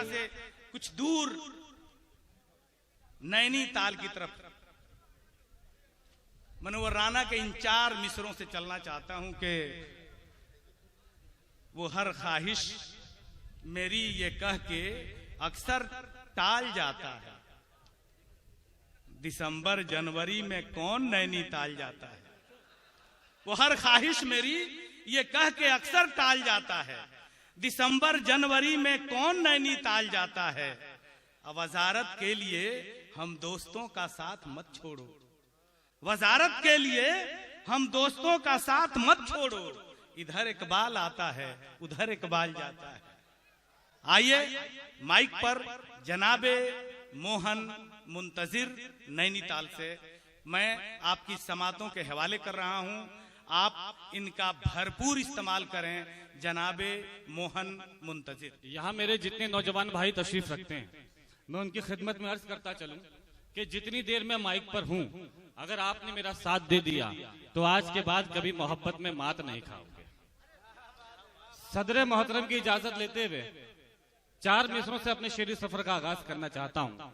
से कुछ दूर नैनीताल की तरफ मनोहर राणा के इन 4 मिसरों से चलना चाहता हूं कि वो हर ख्वाहिश मेरी ये कह के अक्सर टाल जाता है, दिसंबर जनवरी में कौन नैनीताल जाता है। वो हर ख्वाहिश मेरी ये कह के अक्सर टाल जाता है, दिसंबर जनवरी में कौन नैनीताल जाता है। वजारत के लिए हम दोस्तों का साथ मत छोड़ो, वजारत के लिए हम दोस्तों का साथ मत छोड़ो। इधर इकबाल आता है उधर इकबाल जाता है। आइए माइक पर जनाबे मोहन मुंतजिर नैनीताल से मैं आपकी समातों के हवाले कर रहा हूं, आप इनका भरपूर इस्तेमाल करें। जनाबे मोहन मुंतजिर। यहाँ मेरे जितने नौजवान भाई तशरीफ रखते हैं मैं उनकी खिदमत में अर्ज करता चलूं कि जितनी देर मैं माइक पर हूं, अगर आपने मेरा साथ दे दिया तो आज के बाद कभी मोहब्बत में मात नहीं खाओगे। सदर मोहतरम की इजाजत लेते हुए 4 मिसरों से अपने शेरी सफर का आगाज करना चाहता हूं,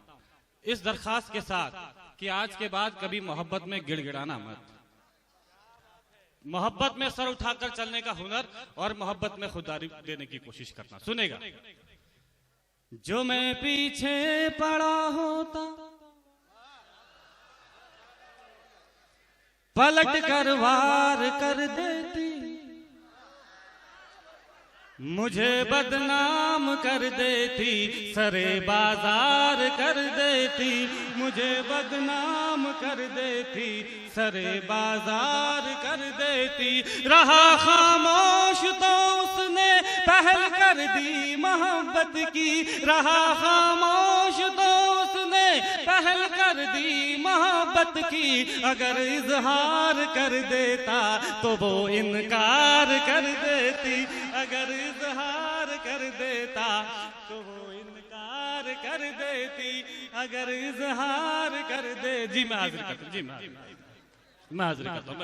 इस दरखास्त के साथ कि आज के बाद कभी मोहब्बत में गिड़गिड़ाना मत, मोहब्बत में सर उठाकर चलने का हुनर और मोहब्बत में खुददारी देने की कोशिश करना। सुनेगा। जो मैं पीछे पड़ा होता पलट कर वार कर देती, मुझे बदनाम कर देती, सरे बाजार कर देती, मुझे बदनाम कर देती, सरे बाजार कर देती। रहा खामोश तो उसने पहल कर दी मोहब्बत की, रहा खामोश तो उसने पहल कर दी मोहब्बत की। अगर इजहार कर देता तो वो इनकार कर देती, अगर इजहार कर देता तो वो इनकार कर देती, अगर इजहार कर दे। जी मैं हाजिर करता हूँ, जी मैं हाजिर करता हूँ।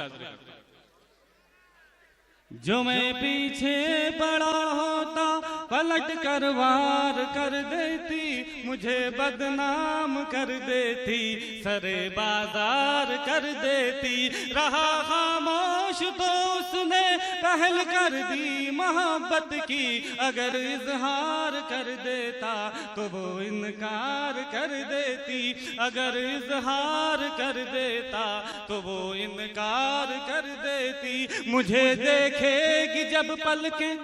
जो मैं पीछे पड़ा होता पलट कर वार कर देती, मुझे बदनाम कर देती, सरे बाजार कर देती। रहा खामोश तो उसने पहल कर दी मोहब्बत की, अगर इजहार कर देता तो वो इनकार कर देती, अगर इजहार कर देता तो वो इनकार कर देती। मुझे देखेगी जब पलकें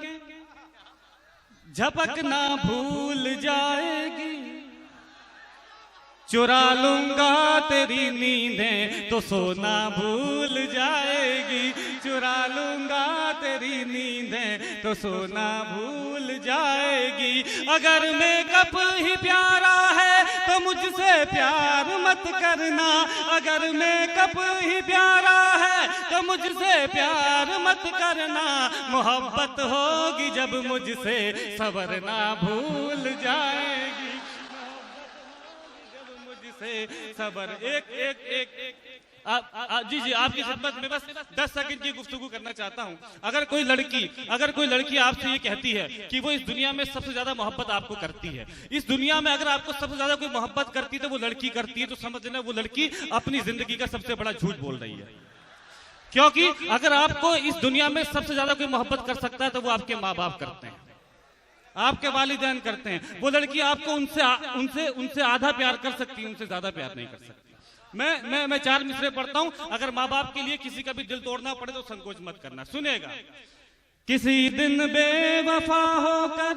झपकना भूल जाएगी, चुरा लूंगा तेरी नींदें तो सोना भूल जाएगी, चुरा लूंगा तेरी नींदें तो सोना भूल जाएगी। अगर मेकअप ही प्यारा है तो मुझसे प्यार मत करना, अगर मेकअप ही प्यारा है तो मुझसे प्यार मत करना। मोहब्बत होगी जब मुझसे सवरना भूल जाएगी, से सबर। एक एक एक, एक। जी जी आपकी खिदमत में बस 10 सेकंड की गुफ्तगू करना चाहता हूं। अगर कोई लड़की आपसे ये कहती है कि वो इस दुनिया में सबसे ज्यादा मोहब्बत आपको करती है, इस दुनिया में अगर आपको सबसे ज्यादा कोई मोहब्बत करती है तो वो लड़की करती है, तो समझ लेना वो लड़की अपनी जिंदगी का सबसे बड़ा झूठ बोल रही है। क्योंकि अगर आपको इस दुनिया में सबसे ज्यादा कोई मोहब्बत कर सकता है तो वो आपके माँ बाप करते हैं, आपके वालिदैन करते हैं। वो लड़की आपको उनसे आधा प्यार कर सकती है, उनसे ज्यादा प्यार नहीं कर सकती। मैं 4 मिसरे पढ़ता हूं, अगर माँ बाप के लिए किसी का भी दिल तोड़ना पड़े तो संकोच मत करना। सुनेगा। किसी दिन बेवफा होकर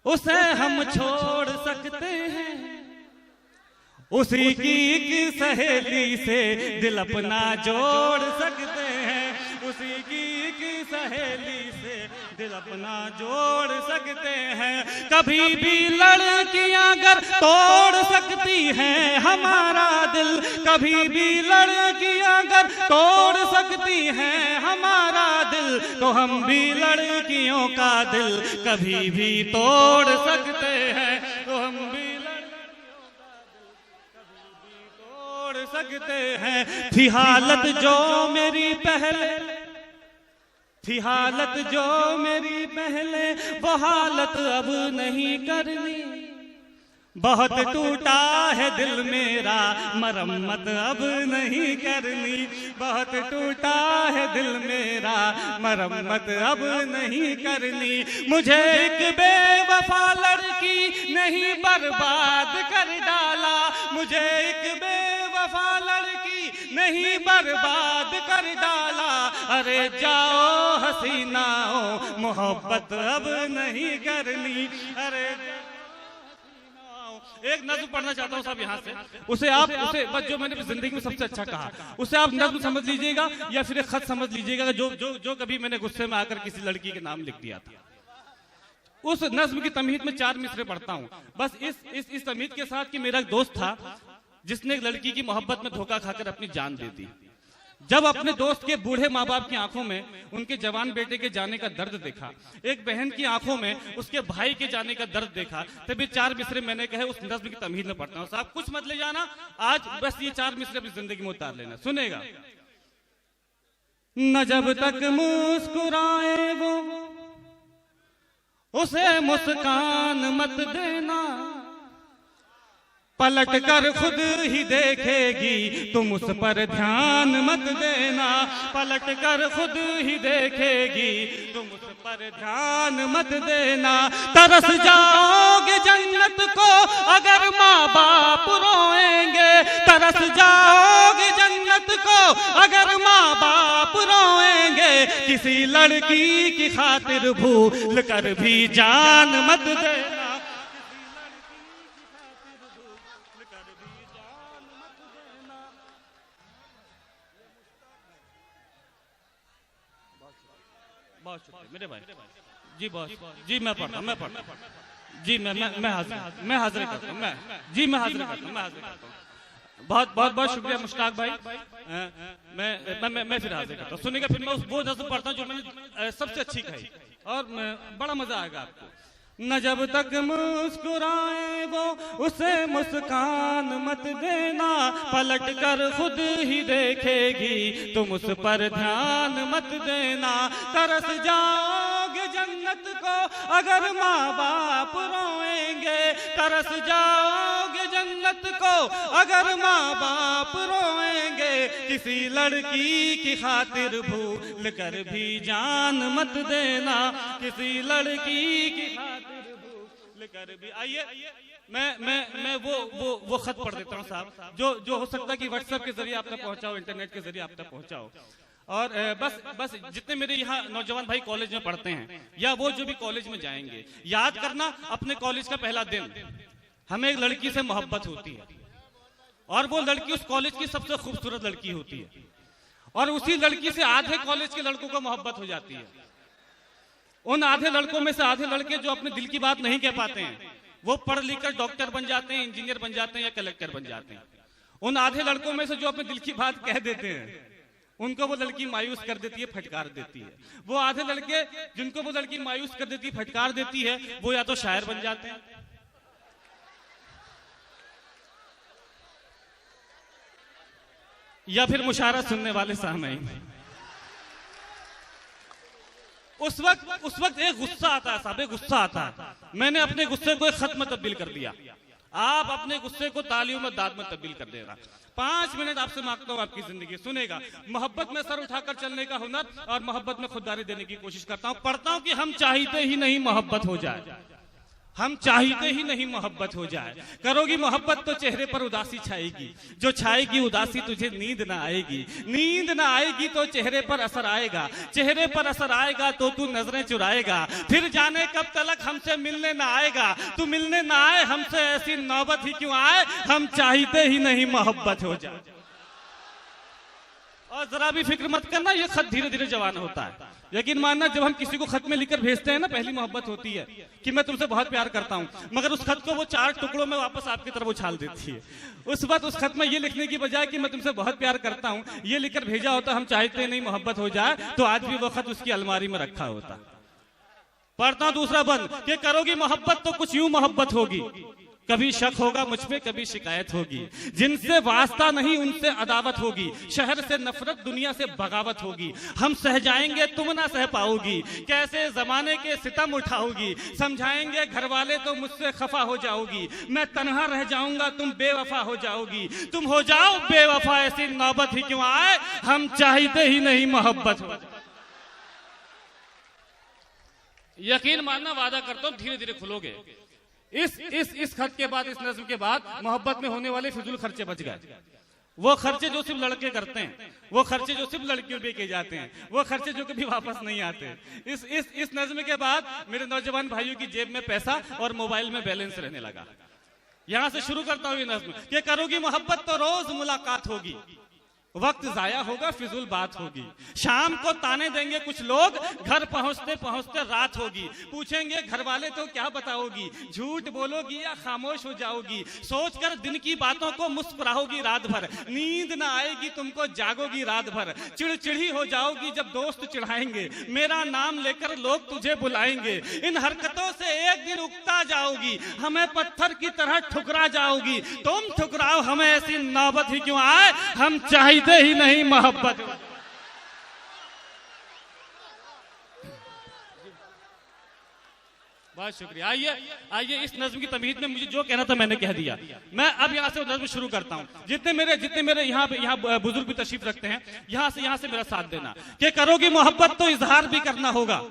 उसे हम छोड़ सकते हैं, उसी की सहेली से दिल अपना जोड़ सकते हैं, उसी की सहेली से दिल अपना जोड़ सकते हैं। कभी भी लड़कियां अगर तोड़ सकती हैं हमारा दिल, कभी भी लड़कियां अगर तोड़ सकती हैं हमारा दिल, तो हम भी लड़कियों का दिल कभी भी तोड़ सकते हैं, तो हम भी सकते हैं। थी हालत जो मेरी पहले थी हालत जो मेरी पहले वो हालत अब नहीं करनी, बहुत टूटा है दिल मेरा मरम्मत अब नहीं करनी, बहुत टूटा है दिल मेरा मरम्मत अब नहीं करनी। मुझे एक बेवफा लड़की नहीं बर्बाद कर डाला, मुझे एक बेवफा लड़की नहीं बर्बाद कर डाला। अरे जाओ हसीनाओ मोहब्बत अब नहीं करनी, अरे एक नज्म पढ़ना चाहता हूँ साहब यहाँ से, उसे बस जो मैंने जिंदगी में सबसे अच्छा कहा उसे आप नज्म समझ लीजिएगा या फिर एक खत समझ लीजिएगा जो कभी मैंने गुस्से में आकर किसी लड़की के नाम लिख दिया था। उस नज्म की तमहीद में 4 मिसरे पढ़ता हूँ बस इस तमहीद के साथ कि मेरा एक दोस्त था जिसने एक लड़की की मोहब्बत में धोखा खाकर अपनी जान दे दी। जब अपने दोस्त के बूढ़े माँ बाप की आंखों में उनके जवान बेटे के जाने का दर्द देखा, एक बहन की आंखों में उसके भाई के जाने का दर्द देखा, तभी 4 मिसरे मैंने कहे उस नज्म की तमहीद में पढ़ता हूँ। साहब कुछ मत ले जाना, आज बस ये 4 मिसरे अपनी जिंदगी में उतार लेना, सुनेगा। न जब तक मुस्कुराए वो उसे मुस्कान मत देना, पलट कर खुद ही देखेगी तुम उस पर ध्यान मत देना, पलट कर खुद ही देखेगी तुम उस पर ध्यान मत देना। तरस जाओगे जन्नत को अगर माँ बाप रोएंगे, तरस जाओगे जन्नत को अगर माँ बाप रोएंगे। किसी लड़की की खातिर भूल कर भी जान मत देना, बहुत शुक्रिया मेरे भाई जी, बहुत जी। मैं पढ़ता जी, मैं हाजिर करता हूँ जी, मैं हाजिर करता हूँ। बहुत शुक्रिया मुश्ताक भाई। मैं फिर हाजिर करता हूँ, सुनिएगा। फिर मैं वो नज़्म पढ़ता हूँ जो मैंने सबसे अच्छी कही और बड़ा मजा आएगा आपको। न जब तक मुस्कुराए वो उसे मुस्कान मत देना, पलट कर खुद ही देखेगी तुम उस पर ध्यान मत देना। तरस जाओगे जन्नत को अगर माँ बाप रोएंगे, तरस जाओगे जन्नत को अगर माँ बाप रोएंगे। किसी लड़की की खातिर भूल कर भी जान मत देना, किसी लड़की की कर भी। आइए मैं वो खत पढ़ देता हूँ साहब जो हो सकता है कि व्हाट्सएप के जरिए आप तक पहुंचाओ, इंटरनेट के जरिए आप तक पहुंचाओ। और बस जितने मेरे यहाँ नौजवान भाई कॉलेज में पढ़ते हैं या वो जो भी कॉलेज में जाएंगे, याद करना अपने कॉलेज का पहला दिन हमें एक लड़की से मोहब्बत होती है और वो लड़की उस कॉलेज की सबसे खूबसूरत लड़की होती है और उसी लड़की से आधे कॉलेज के लड़कों को मोहब्बत हो जाती है। उन आधे लड़कों में से आधे लड़के जो अपने दिल की बात नहीं कह पाते हैं वो पढ़ लिख कर डॉक्टर बन जाते हैं, इंजीनियर बन जाते हैं या कलेक्टर बन जाते हैं। उन आधे लड़कों में से जो अपने दिल की बात कह देते हैं उनको वो लड़की मायूस कर देती है, फटकार देती है। वो आधे लड़के जिनको वो लड़की मायूस कर देती है, फटकार देती है, वो या तो शायर बन जाते हैं या फिर मुशायरा सुनने वाले सामईन। उस वक्त एक गुस्सा आता है साहब, एक गुस्सा आता है। मैंने अपने गुस्से को एक खत में तब्दील कर दिया, आप अपने गुस्से को तालियों में दाद में तब्दील कर देना। 5 मिनट आपसे मांगता हूँ आपकी जिंदगी, सुनेगा। मोहब्बत में सर उठाकर चलने का हुनर और मोहब्बत में खुददारी देने की कोशिश करता हूँ। पढ़ता हूँ कि हम चाहते ही नहीं मोहब्बत हो जाए, हम चाहते ही नहीं मोहब्बत हो जाए। करोगी मोहब्बत तो चेहरे पर उदासी छाएगी, जो छाएगी उदासी तुझे नींद ना आएगी, नींद ना आएगी तो चेहरे पर असर आएगा, चेहरे पर असर आएगा तो तू नजरें चुराएगा। फिर जाने कब तलक हमसे मिलने ना आएगा, तू मिलने ना आए हमसे ऐसी नौबत ही क्यों आए, हम चाहते ही नहीं मोहब्बत हो जाए। और जरा भी फिक्र मत करना, ये खत धीरे धीरे जवान होता है। यकीन मानना, जब हम किसी को खत में लिखकर भेजते हैं ना, पहली मोहब्बत होती है कि मैं तुमसे बहुत प्यार करता हूं, मगर उस खत को वो 4 टुकड़ों में वापस आपकी तरफ उछाल देती है। उस वक्त उस खत में ये लिखने की बजाय कि मैं तुमसे बहुत प्यार करता हूं, ये लिखकर भेजा होता हम चाहते नहीं मोहब्बत हो जाए, तो आज भी वो खत उसकी अलमारी में रखा होता। पढ़ता हूं दूसरा बंद कि करोगी मोहब्बत तो कुछ यूं मोहब्बत होगी, कभी शक होगा मुझ पे, कभी शिकायत होगी। जिनसे वास्ता नहीं उनसे अदावत होगी, शहर से नफरत दुनिया से बगावत होगी। हम सह जाएंगे तुम ना सह पाओगी, कैसे जमाने के सितम उठाओगी। समझाएंगे घर वाले तो मुझसे खफा हो जाओगी, मैं तन्हा रह जाऊंगा तुम बेवफा हो जाओगी। तुम हो जाओ बेवफा ऐसी नौबत ही क्यों आए, हम चाहते ही नहीं मोहब्बत हो। यकीन मानना, वादा करता हूं धीरे धीरे खुलोगे। इस खत के बाद, इस नज्म के बाद मोहब्बत में होने वाले फिजूल खर्चे बच गए। वो खर्चे जो सिर्फ लड़के करते हैं, वो खर्चे जो सिर्फ लड़कियों पे किए जाते हैं, वो खर्चे जो कभी वापस नहीं आते। इस नज्म के बाद मेरे नौजवान भाइयों की जेब में पैसा और मोबाइल में बैलेंस रहने लगा। यहां से शुरू करता हूं ये नज्म कि करोगी मोहब्बत तो रोज मुलाकात होगी, वक्त जाया होगा फिजूल बात होगी। शाम को ताने देंगे कुछ लोग, घर पहुंचते पहुंचते रात होगी। पूछेंगे घर वाले तो क्या बताओगी, झूठ बोलोगी या खामोश हो जाओगी। सोचकर दिन की बातों को मुस्कुराओगी रात भर, नींद ना आएगी तुमको जागोगी रात भर। चिड़चिड़ी हो जाओगी जब दोस्त चिढ़ाएंगे, मेरा नाम लेकर लोग तुझे बुलाएंगे। इन हरकतों से एक दिन उकता जाओगी, हमें पत्थर की तरह ठुकरा जाओगी। तुम ठुकराओ हमें ऐसी नौबत ही क्यों आए, हम चाहिए ही नहीं मोहब्बत। बहुत शुक्रिया। आइए इस नज्म की तमीज में मुझे जो कहना था मैंने कह दिया। मैं अब यहाँ से नज्म शुरू करता हूँ। जितने मेरे यहाँ बुजुर्ग भी तशरीफ रखते हैं, यहाँ से मेरा साथ देना कि करोगी मोहब्बत तो इजहार भी करना होगा,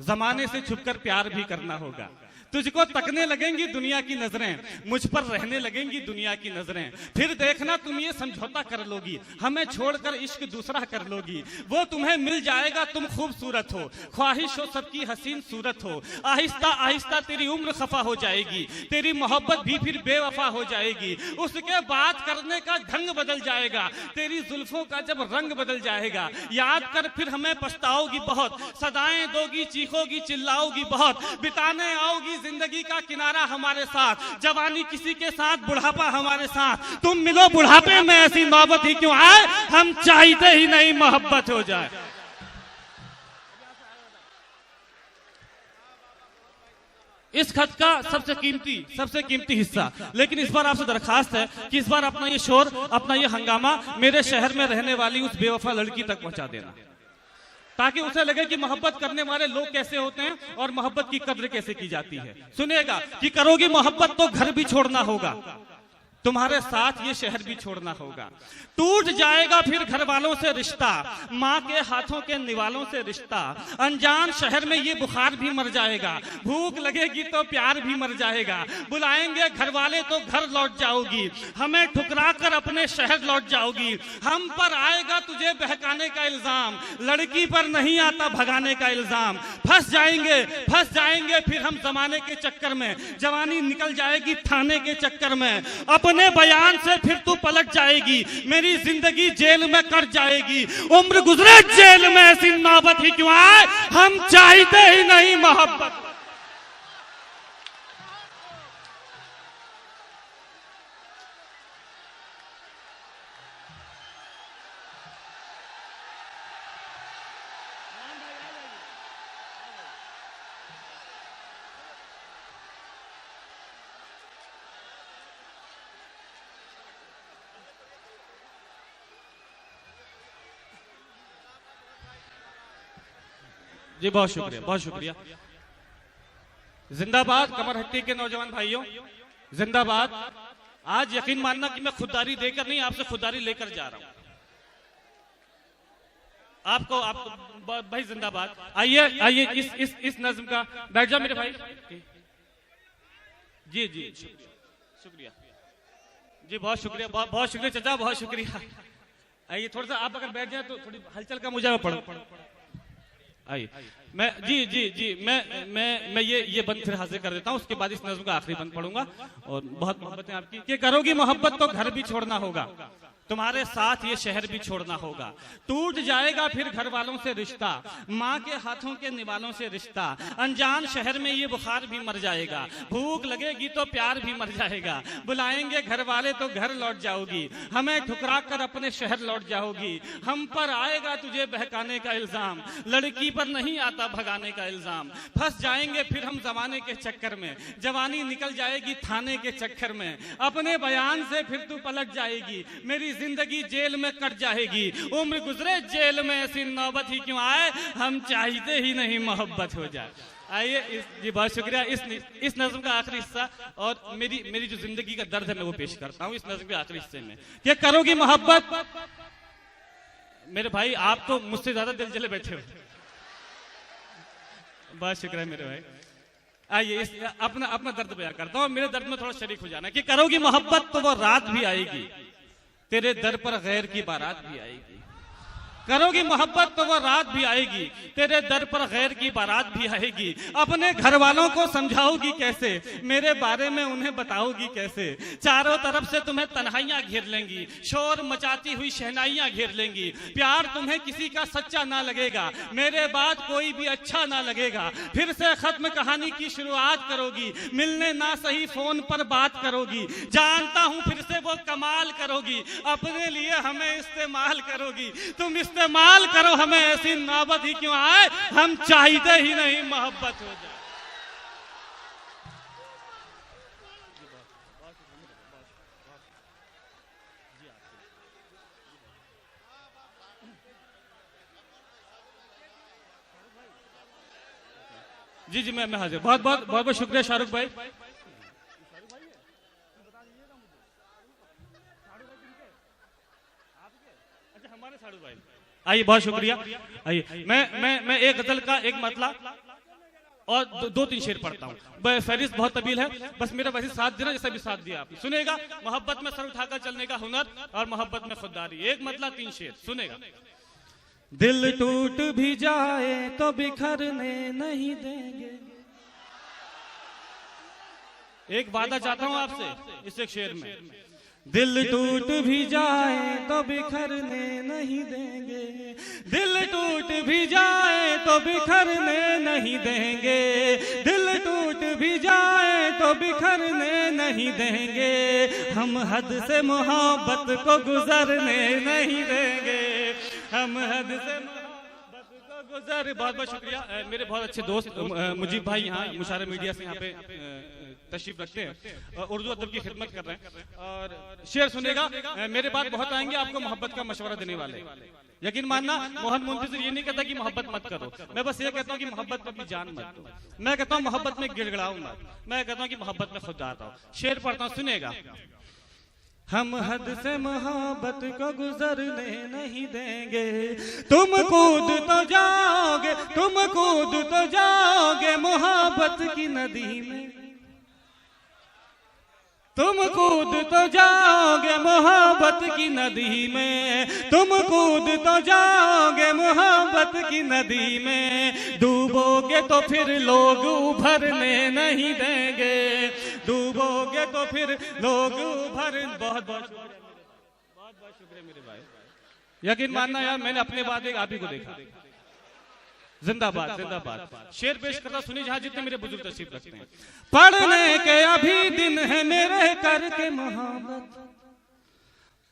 जमाने से छुपकर प्यार भी करना होगा। तुझको तकने लगेंगी दुनिया की नजरें, मुझ पर रहने लगेंगी दुनिया की नजरें। फिर देखना तुम ये समझौता कर लोगी, हमें छोड़कर इश्क दूसरा कर लोगी। वो तुम्हें मिल जाएगा तुम खूबसूरत हो, ख्वाहिश हो सबकी हसीन सूरत हो। आहिस्ता आहिस्ता तेरी उम्र खफा हो जाएगी, तेरी मोहब्बत भी फिर बेवफा हो जाएगी। उसके बात करने का ढंग बदल जाएगा, तेरी जुल्फों का जब रंग बदल जाएगा। याद कर फिर हमें पछताओगी बहुत, सदाएं दोगी चीखोगी चिल्लाओगी बहुत। बिताने आओगी जिंदगी का किनारा हमारे साथ, जवानी किसी के साथ बुढ़ापा हमारे साथ। तुम मिलो बुढ़ापे में ऐसी नौबत ही क्यों आए, हम चाहते ही नहीं मोहब्बत हो जाए। इस खत का सबसे कीमती हिस्सा, लेकिन इस बार आपसे दरखास्त है कि इस बार अपना ये शोर, अपना ये हंगामा मेरे शहर में रहने वाली उस बेवफा लड़की तक पहुंचा देना, ताकि उसे लगे कि मोहब्बत करने वाले लोग कैसे होते हैं और मोहब्बत की कद्र कैसे की जाती है। सुनिएगा कि करोगी मोहब्बत तो घर भी छोड़ना होगा, तुम्हारे साथ ये शहर भी छोड़ना होगा। टूट जाएगा फिर घर वालों से रिश्ता, माँ के हाथों के निवालों से रिश्ता। अनजान शहर में ये बुखार भी मर जाएगा, भूख लगेगी तो प्यार भी मर जाएगा। बुलाएंगे घर वाले तो घर लौट जाओगी, हमें ठुकरा कर अपने शहर लौट जाओगी। हम पर आएगा तुझे बहकाने का इल्जाम, लड़की पर नहीं आता भगाने का इल्जाम। फंस जाएंगे फिर हम जमाने के चक्कर में, जवानी निकल जाएगी थाने के चक्कर में। अपने बयान से फिर तू पलट जाएगी, मेरी जिंदगी जेल में कट जाएगी। उम्र गुजरे जेल में ऐसी नौबत ही क्यों आए, हम चाहते ही नहीं मोहब्बत। जी बहुत शुक्रिया। जिंदाबाद कमर हट्टी के नौजवान भाइयों, जिंदाबाद। आज यकीन मानना कि मैं खुददारी देकर नहीं, आपसे खुददारी लेकर जा रहा हूं। आपको भाई जिंदाबाद। आइए इस नज्म का, बैठ जाओ मेरे भाई। जी शुक्रिया जी, बहुत शुक्रिया चाचा, बहुत शुक्रिया। आइए थोड़ा सा आप अगर बैठ जाए तो थोड़ी हलचल कम हो जाए। पढ़ो आइए। मैं मैं ये बंद फिर हाजिर कर देता हूँ, उसके बाद इस नज्म का आखिरी बंद पढ़ूंगा। और बहुत मोहब्बत है आपकी कि करोगी मोहब्बत तो घर भी छोड़ना होगा, तुम्हारे साथ ये शहर भी छोड़ना होगा। टूट जाएगा फिर घर वालों से रिश्ता, माँ के हाथों के निवालों से रिश्ता। अनजान शहर में ये बुखार भी मर जाएगा, भूख लगेगी तो प्यार भी मर जाएगा। बुलाएंगे घर वाले तो घर लौट जाओगी, हमें ठुकरा कर अपने शहर लौट जाओगी। हम पर आएगा तुझे बहकाने का इल्जाम, लड़की पर नहीं आता भगाने का इल्जाम। फंस जाएंगे फिर हम जमाने के चक्कर में, जवानी निकल जाएगी थाने के चक्कर में। अपने बयान से फिर तू पलट जाएगी, मेरी जिंदगी जेल में कट जाएगी। उम्र गुजरे जेल में ऐसी नौबत ही क्यों आए, हम चाहते ही नहीं मोहब्बत हो जाए। आइए जी, बहुत शुक्रिया। इस नज़्म का आखिरी हिस्सा और मेरी जो जिंदगी का दर्द है मैं वो पेश करता हूँ इस नज़्म के आखिरी हिस्से में। क्या करोगी मोहब्बत? मेरे भाई आप तो मुझसे ज्यादा दिल जले बैठे हो। बहुत शुक्रिया मेरे भाई। आइए अपना दर्द बयान करता हूँ, मेरे दर्द में थोड़ा शरीक हो जाना। कि करोगी मोहब्बत तो वो रात भी आएगी, तेरे दर पर गैर की बारात भी आएगी। करोगी मोहब्बत तो वो रात भी आएगी, तेरे दर पर गैर की बारात भी आएगी। अपने घर वालों को समझाओगी कैसे, मेरे बारे में उन्हें बताओगी कैसे। चारों तरफ से तुम्हें तन्हाइयां घेर लेंगी, शोर मचाती हुई शहनाइयां घेर लेंगी। प्यार तुम्हें किसी का सच्चा ना लगेगा, मेरे बाद कोई भी अच्छा ना लगेगा। फिर से खत्म कहानी की शुरुआत करोगी, मिलने ना सही फोन पर बात करोगी। जानता हूं फिर से वो कमाल करोगी, अपने लिए हमें इस्तेमाल करोगी। तुम इस्तेमाल करो हमें, ऐसी नौबत ही क्यों आए, हम चाहते ही नहीं मोहब्बत हो जाए। जी मैं हाजिर। बहुत शुक्रिया शाहरुख भाई। अच्छा हमारे शाहरुख भाई, आइए बहुत शुक्रिया। आइए मैं एक गजल का एक मतला और दो तीन शेर पढ़ता हूँ। फहरिस्त बहुत तवील है, बस मेरा वैसे साथ देना जैसा भी साथ दिया आपने। सुनेगा मोहब्बत में सर उठाकर चलने का हुनर और मोहब्बत में खुददारी। एक मतला तीन शेर सुनेगा। दिल टूट भी जाए तो बिखरने नहीं देंगे। एक वादा चाहता हूं आपसे इस एक शेर में। दिल टूट भी जाए तो बिखरने नहीं देंगे, दिल टूट भी जाए तो बिखरने नहीं देंगे, दिल टूट भी जाए तो बिखरने नहीं देंगे। हम हद से मोहब्बत को गुजरने नहीं देंगे, हम हद से मोहब्बत को गुजर। बहुत शुक्रिया। मेरे बहुत अच्छे दोस्त मुजीब भाई यहाँ मुशारा मीडिया से यहाँ पे तशरीफ रखते हैं, उर्दू अदब की खिदमत कर रहे हैं। और शेर सुनेगा, मेरे बाद बहुत आएंगे आपको मोहब्बत का मशवरा देने वाले। यकीन मानना मोहन मुंतजिर ये नहीं कहता कि मोहब्बत मत करो, मैं बस ये कहता हूँ कि मोहब्बत में अपनी जान मत दो। मैं कहता हूँ मोहब्बत में गिड़गिड़ाओ मत, मैं कहता हूँ कि मोहब्बत में खुद आता हूँ। शेर पढ़ता हूँ, सुनेगा। हम हद से मोहब्बत को गुजरने नहीं देंगे, तुम कूद तो जाओगे, तुम कूद तो जाओगे मोहब्बत की नदी में, तुम कूद तो जाओगे मोहब्बत की नदी में, तुम कूद तो जाओगे मोहब्बत की नदी में। डूबोगे तो फिर लोग उभरने नहीं देंगे, डूबोगे तो फिर लोग उभर। बहुत शुक्रिया मेरे भाई। यकीन मानना यार, मैंने अपने बाद एक आप ही को देखा। जिंदाबाद जिंदाबाद। शेर पेश करता सुनी जहां जितने मेरे बुजुर्ग तशरीफ रखते हैं। पढ़ने के अभी दिन है मेरे करके मोहब्बत,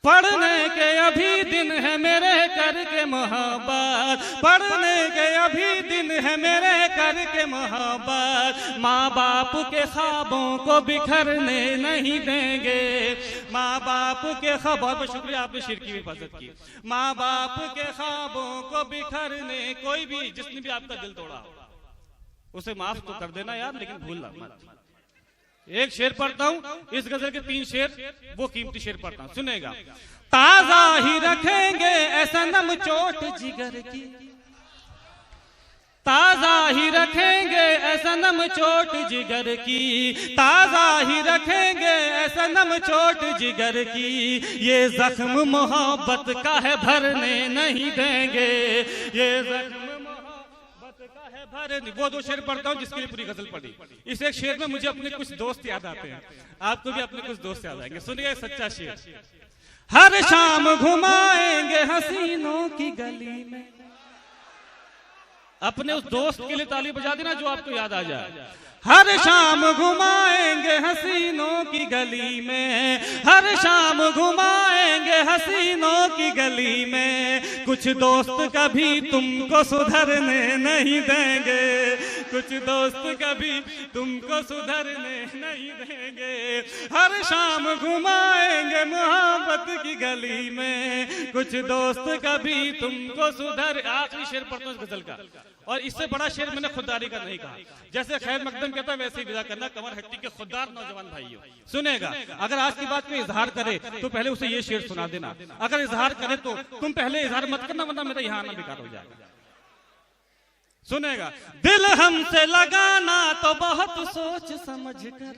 पढ़ने के अभी दिन है मेरे करके मोहब्बत, पढ़ने के अभी दिन है मेरे करके मोहब्बत। माँ बाप के ख्वाबों को बिखरने नहीं देंगे, माँ बाप के ख्वाब। बहुत शुक्रिया आपने शेर की हिफाजत की। माँ बाप के ख्वाबों को बिखरने, कोई भी जिसने भी आपका दिल तोड़ा उसे माफ तो कर देना यार, लेकिन भूलना मत। एक शेर पढ़ता हूं, इस गजल के तीन शेर, वो कीमती शेर पढ़ता हूं, सुनेगा। ताजा ही रखेंगे ऐसा नम चोट जिगर की, ताजा ही रखेंगे ऐसा नम चोट जिगर की, ताजा ही रखेंगे ऐसा नम चोट जिगर की। ये जख्म मोहब्बत का है भरने नहीं देंगे, ये जख्म वो दो शेर पढ़ता हूँ जिसके लिए पूरी गजल पढ़ी। इस एक शेर में मुझे अपने कुछ दोस्त याद आते हैं, आपको भी अपने कुछ दोस्त याद आएंगे। सुनिए सच्चा शेर। हर शाम घुमाएंगे हसीनों की गली में। अपने उस दोस्त के लिए ताली बजा देना जो आपको याद आ जाए। हर शाम घुमाएंगे हसीनों की गली में, हर शाम घुमाएंगे हसीनों की गली में। कुछ दोस्त कभी तुमको सुधरने नहीं देंगे, कुछ दोस्त कभी तुमको सुधरने नहीं देंगे। हर शाम घुमाएंगे मोहब्बत की गली में, कुछ दोस्त कभी तुमको सुधर। आखिरी शेर पढ़ता हूं इस गजल का, और इससे बड़ा शेर मैंने खुददारी का नहीं कहा। जैसे खैर मकदम कहता है वैसे ही विदा करना कमर हट्टी के खुददार नौजवान भाइयों। सुनेगा, अगर आज की बात में इजहार करे तो पहले उसे ये शेर सुना देना, अगर इजहार करे तो तुम पहले इजहार मत करना, वरना मेरा यहाँ आना बेकार हो जाएगा। सुनेगा, दिल हमसे लगाना तो बहुत सोच समझ कर।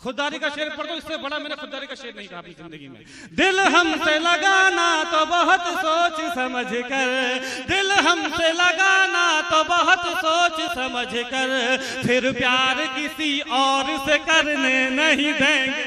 खुददारी का शेर पढ़ दो, इससे बड़ा मैंने खुददारी का शेर नहीं कहा अपनी जिंदगी में। दिल हमसे लगाना तो बहुत सोच समझ कर, दिल हमसे लगाना तो बहुत सोच समझ कर, फिर प्यार किसी और से करने नहीं देंगे,